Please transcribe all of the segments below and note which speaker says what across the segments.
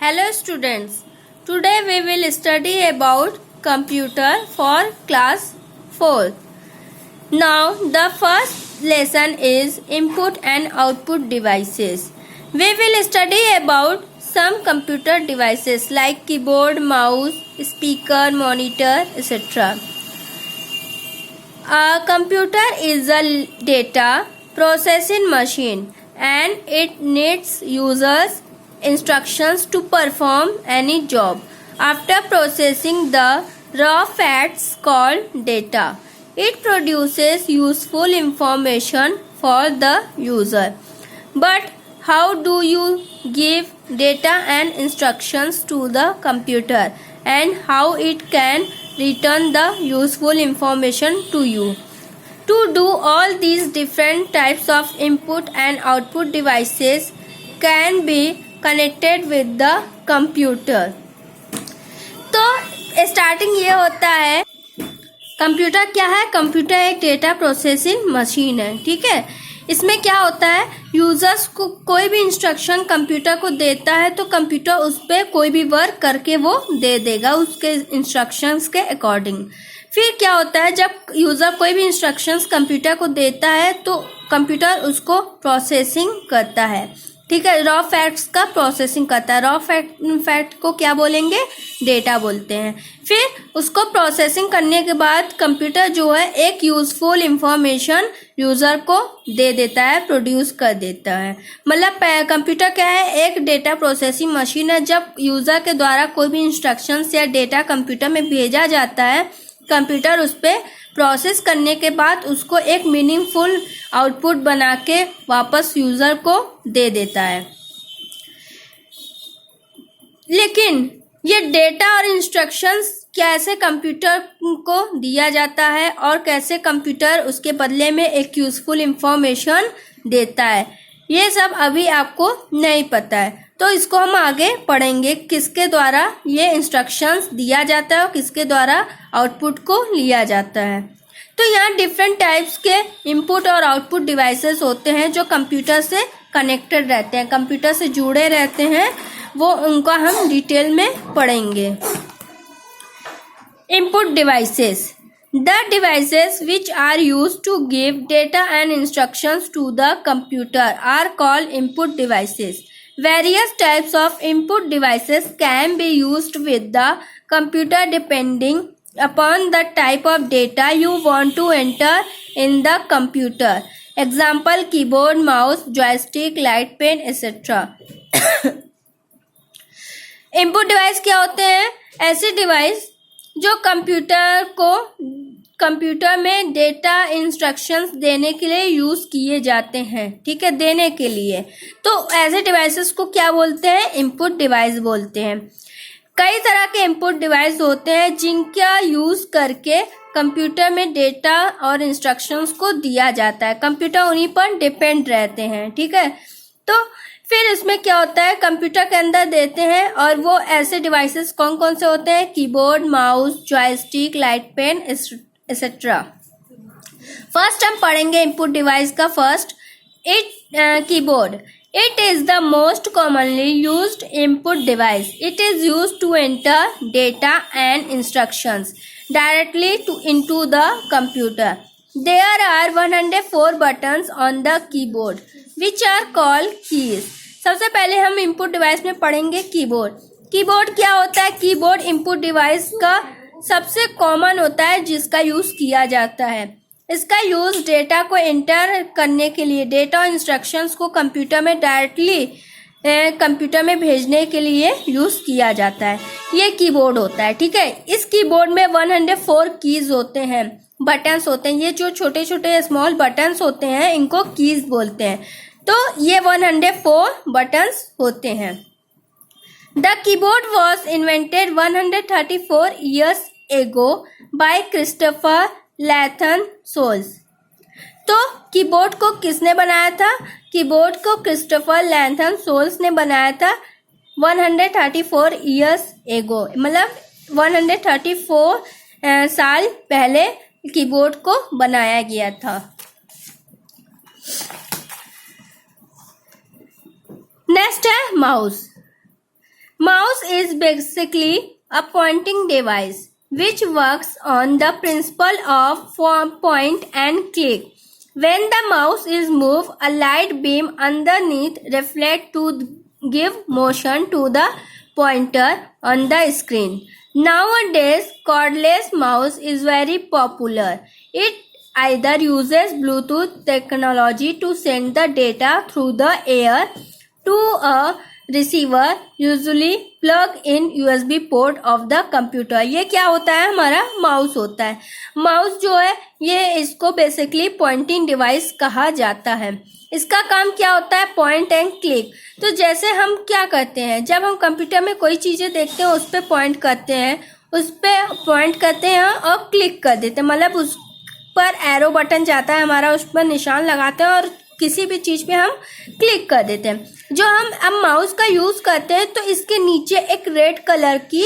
Speaker 1: Hello students, today we will study about computer for class 4. Now the first lesson is input and output devices. We will study about some computer devices like keyboard, mouse, speaker, monitor, etc. A computer is a data processing machine and it needs users instructions to perform any job. After processing the raw facts called data, it produces useful information for the user. But how do you give data and instructions to the computer and how it can return the useful information to you? To do all these different types of input and output devices can be connected with the computer. तो starting ये होता है, computer क्या है? Computer एक data processing machine है, ठीक है। इसमें क्या होता है, यूजर्स को कोई भी इंस्ट्रक्शन कंप्यूटर को देता है तो कंप्यूटर उस पर कोई भी वर्क करके वो दे देगा उसके इंस्ट्रक्शंस के अकॉर्डिंग। फिर क्या होता है, जब यूजर कोई भी इंस्ट्रक्शंस कंप्यूटर को देता है तो कंप्यूटर उसको प्रोसेसिंग करता है, ठीक है। रॉ फैक्ट्स का प्रोसेसिंग करता है। रॉ फैक्ट को क्या बोलेंगे? डेटा बोलते हैं। फिर उसको प्रोसेसिंग करने के बाद कंप्यूटर जो है एक यूजफुल इंफॉर्मेशन यूजर को दे देता है, प्रोड्यूस कर देता है। मतलब कंप्यूटर क्या है? एक डेटा प्रोसेसिंग मशीन है। जब यूजर के द्वारा कोई भी इंस्ट्रक्शंस या डेटा कंप्यूटर में भेजा जाता है, कंप्यूटर उस पर प्रोसेस करने के बाद उसको एक मीनिंगफुल आउटपुट बना के वापस यूजर को दे देता है। लेकिन ये डेटा और इंस्ट्रक्शंस कैसे कंप्यूटर को दिया जाता है और कैसे कंप्यूटर उसके बदले में एक यूजफुल इंफॉर्मेशन देता है, ये सब अभी आपको नहीं पता है। तो इसको हम आगे पढ़ेंगे, किसके द्वारा ये इंस्ट्रक्शंस दिया जाता है और किसके द्वारा आउटपुट को लिया जाता है। तो यहाँ डिफरेंट टाइप्स के इनपुट और आउटपुट डिवाइसेस होते हैं जो कंप्यूटर से कनेक्टेड रहते हैं, कंप्यूटर से जुड़े रहते हैं। वो उनका हम डिटेल में पढ़ेंगे। Input devices, the devices which are used to give data and instructions to the computer are called input devices. Various types of input devices can be used with the computer depending upon the type of data you want to enter in the computer. Example: keyboard, mouse, joystick, light pen, etc. Input device क्या होते हैं? ऐसे device जो computer में data instructions देने के लिए use किए जाते हैं, ठीक है, देने के लिए। तो ऐसे डिवाइसेस को क्या बोलते हैं? इनपुट डिवाइस बोलते हैं। कई तरह के इनपुट डिवाइस होते हैं जिनका यूज करके कंप्यूटर में डेटा और इंस्ट्रक्शंस को दिया जाता है। कंप्यूटर उन्हीं पर डिपेंड रहते हैं, ठीक है। तो फिर इसमें क्या होता है, कंप्यूटर के अंदर देते हैं और वो ऐसे डिवाइसेस कौन कौन से होते हैं? Keyboard, mouse, joystick, light pen, etcetera. First हम पढ़ेंगे इनपुट डिवाइस का। First, keyboard. It is the most commonly used input device. It is used to enter data and instructions directly into the computer. There are 104 buttons on the keyboard, which are called keys. सबसे पहले हम input device में पढ़ेंगे keyboard. Keyboard क्या होता है? Keyboard input device का सबसे कॉमन होता है जिसका यूज किया जाता है। इसका यूज डेटा को एंटर करने के लिए, डेटा और इंस्ट्रक्शंस को कंप्यूटर में डायरेक्टली कंप्यूटर में भेजने के लिए यूज किया जाता है। ये कीबोर्ड होता है, ठीक है। इस कीबोर्ड में 104 कीज होते हैं, बटन्स होते हैं। ये जो छोटे छोटे स्मॉल बटन्स होते हैं इनको कीज बोलते हैं। तो ये 104 बटन्स होते हैं। The keyboard was invented 134 years ago by Christopher Latham Sholes. तो कीबोर्ड को किसने बनाया था? कीबोर्ड को क्रिस्टोफर लैथन सोल्स ने बनाया था 134 years ago, मतलब 134 साल पहले कीबोर्ड को बनाया गया था। नेक्स्ट है mouse. Mouse is basically a pointing device which works on the principle of point and click. When the mouse is moved, a light beam underneath reflects to give motion to the pointer on the screen. Nowadays, cordless mouse is very popular. It either uses Bluetooth technology to send the data through the air to a receiver, usually plug in USB port of the computer. ये क्या होता है, हमारा mouse होता है. Mouse जो है ये इसको बेसिकली पॉइंटिंग डिवाइस कहा जाता है. इसका काम क्या होता है, पॉइंट एंड क्लिक. तो जैसे हम क्या करते हैं, जब हम कंप्यूटर में कोई चीज़ें देखते हैं उस पर पॉइंट करते हैं, उस पर पॉइंट करते हैं और क्लिक कर देते हैं. मतलब उस पर एरो बटन जाता है हमारा, उस पर निशान लगाते हैं और किसी भी चीज़ पे हम क्लिक कर देते हैं. जो हम अब माउस का यूज़ करते हैं तो इसके नीचे एक रेड कलर की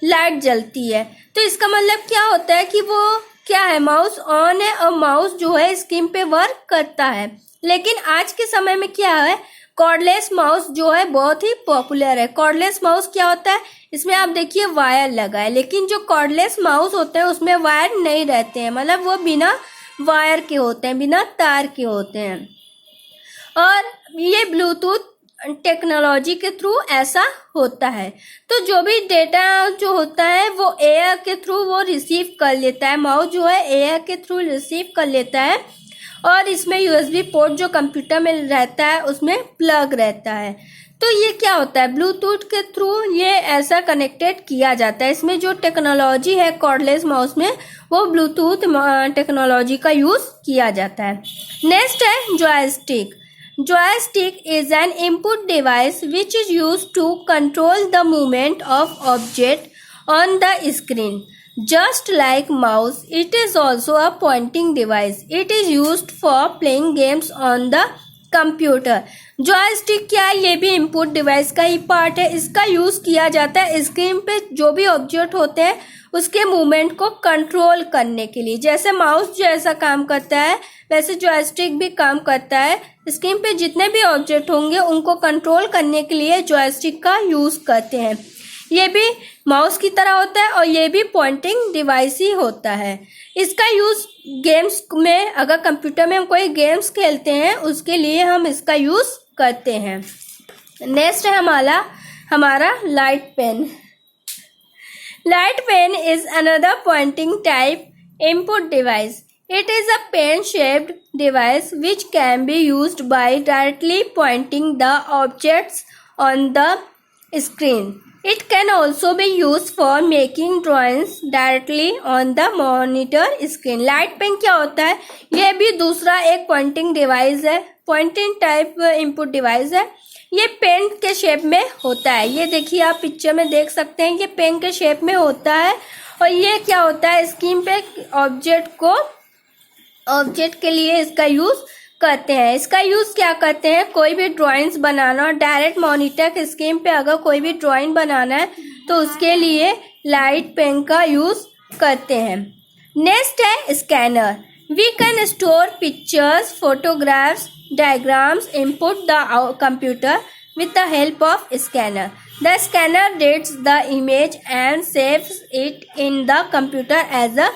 Speaker 1: लाइट जलती है. तो इसका मतलब क्या होता है कि वो क्या है, माउस ऑन है और माउस जो है स्क्रीन पे वर्क करता है. लेकिन आज के समय में क्या है, कॉर्डलेस माउस जो है बहुत ही पॉपुलर है. कॉर्डलेस माउस क्या होता है, इसमें आप देखिए वायर लगा है, लेकिन जो कॉर्डलेस माउस होते हैं उसमें वायर नहीं रहते हैं. मतलब वो बिना वायर के होते हैं, बिना तार के होते हैं. और ये ब्लूटूथ टेक्नोलॉजी के थ्रू ऐसा होता है. तो जो भी डेटा जो होता है वो एयर के थ्रू वो रिसीव कर लेता है. माउस जो है एयर के थ्रू रिसीव कर लेता है और इसमें यूएसबी पोर्ट जो कंप्यूटर में रहता है उसमें प्लग रहता है. तो ये क्या होता है, ब्लूटूथ के थ्रू ये ऐसा कनेक्टेड किया जाता है. इसमें जो टेक्नोलॉजी है कॉर्डलेस माउस में वो ब्लूटूथ टेक्नोलॉजी का यूज़ किया जाता है. नेक्स्ट है joystick. Joystick is an input device which is used to control the movement of object on the screen. Just like mouse, it is also a pointing device. It is used for playing games on the computer. Joystick क्या है, ये भी input device का ही part है. इसका use किया जाता है स्क्रीन पे जो भी ऑब्जेक्ट होते हैं उसके मूवमेंट को कंट्रोल करने के लिए. जैसे माउस जैसा काम करता है वैसे जॉयस्टिक भी काम करता है. स्क्रीन पे जितने भी ऑब्जेक्ट होंगे उनको कंट्रोल करने के लिए जॉयस्टिक का यूज़ करते हैं. ये भी माउस की तरह होता है और ये भी पॉइंटिंग डिवाइस ही होता है. इसका यूज़ गेम्स में, अगर कंप्यूटर में हम कोई गेम्स खेलते हैं उसके लिए हम इसका यूज़ करते हैं. नेक्स्ट है हमारा light pen. Light pen is another pointing type input device. It is a pen-shaped device which can be used by directly pointing the objects on the screen. It can also be used for making drawings directly on the monitor screen. Light pen क्या होता है, ये भी दूसरा एक pointing device है, pointing type input device है. ये पेन के शेप में होता है. ये देखिए आप पिक्चर में देख सकते हैं, ये पेन के शेप में होता है. और ये क्या होता है, स्क्रीन पे ऑब्जेक्ट के लिए इसका यूज़ करते हैं. इसका यूज़ क्या करते हैं, कोई भी ड्राइंग्स बनाना, डायरेक्ट मॉनिटर के स्क्रीन पे अगर कोई भी ड्राइंग बनाना है तो उसके लिए लाइट पेन का यूज़ करते हैं. नेक्स्ट है scanner. We can store pictures, photographs, diagrams input the computer with the help of scanner. The scanner reads the image and saves it in the computer as a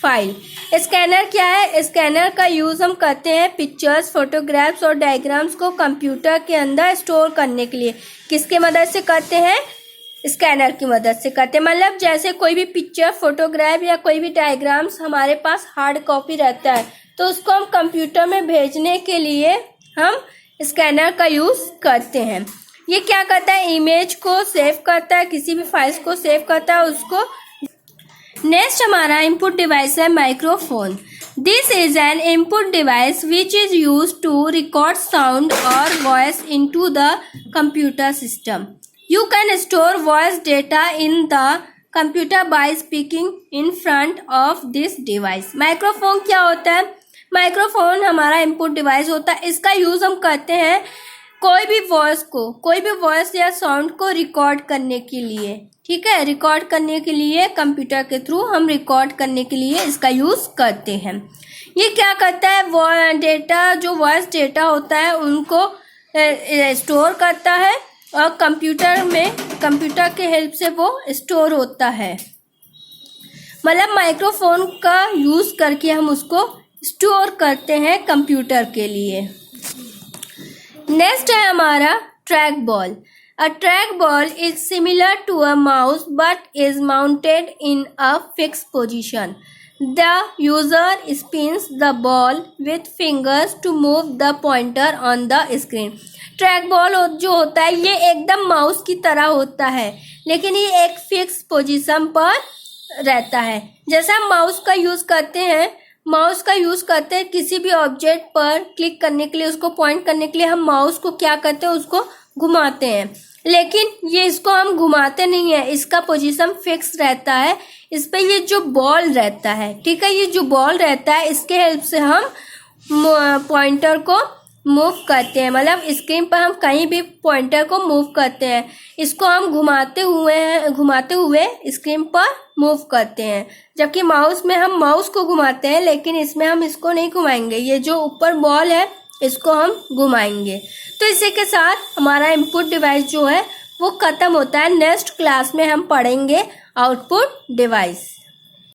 Speaker 1: file. Scanner क्या है, scanner का use हम करते हैं pictures, photographs और diagrams को computer के अंदर स्टोर करने के लिए. किसके मदद से करते हैं, स्कैनर की मदद से करते हैं. मतलब जैसे कोई भी पिक्चर, फोटोग्राफ या कोई भी डायग्राम्स हमारे पास हार्ड कॉपी रहता है तो उसको हम कंप्यूटर में भेजने के लिए हम स्कैनर का यूज़ करते हैं. ये क्या करता है, इमेज को सेव करता है, किसी भी फाइल्स को सेव करता है उसको. नेक्स्ट हमारा इनपुट डिवाइस है microphone. This is an input device which is use to record sound और voice into the computer system. You can store voice data in the computer by speaking in front of this device. Microphone क्या होता है, microphone हमारा input device होता है. इसका use हम करते हैं कोई भी वॉइस या साउंड को रिकॉर्ड करने के लिए. ठीक है, रिकॉर्ड करने के लिए कंप्यूटर के थ्रू हम रिकॉर्ड करने के लिए इसका यूज़ करते हैं. ये क्या करता है, वो डेटा जो वॉइस डेटा होता है उनको स्टोर करता है और कंप्यूटर के हेल्प से वो स्टोर होता है। मतलब माइक्रोफोन का यूज़ करके हम उसको स्टोर करते हैं कंप्यूटर के लिए। नेक्स्ट है हमारा track ball. A track ball is similar to a mouse but is mounted in a fix position. The user spins the ball with fingers to move the pointer on the screen. Track ball जो होता है ये एकदम mouse की तरह होता है, लेकिन ये एक फिक्स पोजीशन पर रहता है। जैसे हम माउस का यूज़ करते हैं किसी भी ऑब्जेक्ट पर क्लिक करने के लिए, उसको पॉइंट करने के लिए हम माउस को क्या करते हैं, उसको घुमाते हैं। लेकिन ये इसको हम घुमाते नहीं है, इसका पोजीशन फिक्स रहता है। इस पे ये जो बॉल रहता है, ठीक है, ये जो बॉल रहता है इसके हेल्प से हम पॉइंटर को मूव करते हैं। मतलब स्क्रीन पर हम कहीं भी पॉइंटर को मूव करते हैं, इसको हम घुमाते हुए स्क्रीन पर मूव करते हैं। जबकि माउस में हम माउस को घुमाते हैं, लेकिन इसमें हम इसको नहीं घुमाएंगे, ये जो ऊपर बॉल है इसको हम घुमाएंगे। तो इसी के साथ हमारा इनपुट डिवाइस जो है वो ख़त्म होता है। नेक्स्ट क्लास में हम पढ़ेंगे आउटपुट डिवाइस।